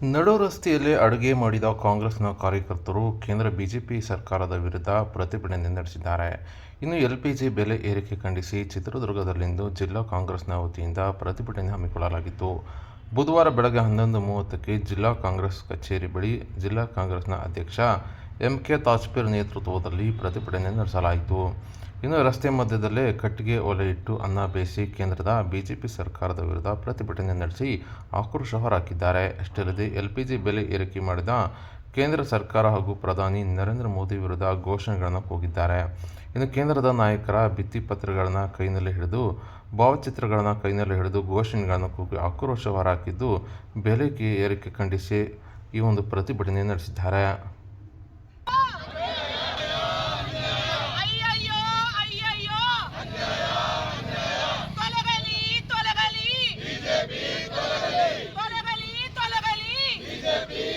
ನಡು ರಸ್ತೆಯಲ್ಲಿ ಅಡುಗೆ ಮಾಡಿದ ಕಾಂಗ್ರೆಸ್ನ ಕಾರ್ಯಕರ್ತರು ಕೇಂದ್ರ ಬಿಜೆಪಿ ಸರ್ಕಾರದ ವಿರುದ್ಧ ಪ್ರತಿಭಟನೆ ನಡೆಸಿದ್ದಾರೆ. ಇನ್ನು ಎಲ್ಪಿಜಿ ಬೆಲೆ ಏರಿಕೆ ಖಂಡಿಸಿ ಚಿತ್ರದುರ್ಗದಲ್ಲಿಂದು ಜಿಲ್ಲಾ ಕಾಂಗ್ರೆಸ್ನ ವತಿಯಿಂದ ಪ್ರತಿಭಟನೆ ಹಮ್ಮಿಕೊಳ್ಳಲಾಗಿತ್ತು. ಬುಧವಾರ ಬೆಳಗ್ಗೆ 11:30ಕ್ಕೆ ಜಿಲ್ಲಾ ಕಾಂಗ್ರೆಸ್ ಕಚೇರಿ ಬಳಿ ಜಿಲ್ಲಾ ಕಾಂಗ್ರೆಸ್ನ ಅಧ್ಯಕ್ಷ ಎಂ.ಕೆ. ತಾಜ್‌ಪೀರ್ ನೇತೃತ್ವದಲ್ಲಿ ಪ್ರತಿಭಟನೆ ನಡೆಸಲಾಯಿತು. ಇನ್ನು ರಸ್ತೆ ಮಧ್ಯದಲ್ಲೇ ಕಟ್ಟಿಗೆ ಒಲೆ ಇಟ್ಟು ಅನ್ನ ಬೇಯಿಸಿ ಕೇಂದ್ರದ ಬಿಜೆಪಿ ಸರ್ಕಾರದ ವಿರುದ್ಧ ಪ್ರತಿಭಟನೆ ನಡೆಸಿ ಆಕ್ರೋಶ ಹೊರಹಾಕಿದ್ದಾರೆ. ಅಷ್ಟೇ ಅಲ್ಲದೆ ಎಲ್ಪಿಜಿ ಬೆಲೆ ಏರಿಕೆ ಮಾಡಿದ ಕೇಂದ್ರ ಸರ್ಕಾರ ಹಾಗೂ ಪ್ರಧಾನಿ ನರೇಂದ್ರ ಮೋದಿ ವಿರುದ್ಧ ಘೋಷಣೆಗಳನ್ನು ಕೂಗಿದ್ದಾರೆ. ಇನ್ನು ಕೇಂದ್ರದ ನಾಯಕರ ಭಿತ್ತಿಪತ್ರಗಳನ್ನು ಕೈನಲ್ಲಿ ಹಿಡಿದು, ಭಾವಚಿತ್ರಗಳನ್ನು ಕೈನಲ್ಲಿ ಹಿಡಿದು ಘೋಷಣೆಗಳನ್ನು ಕೂಗಿ ಆಕ್ರೋಶ ಹೊರಹಾಕಿದ್ದು, ಬೆಲೆ ಏರಿಕೆ ಖಂಡಿಸಿ ಈ ಒಂದು ಪ್ರತಿಭಟನೆ ನಡೆಸಿದ್ದಾರೆ. ತೊಲಗಲಿ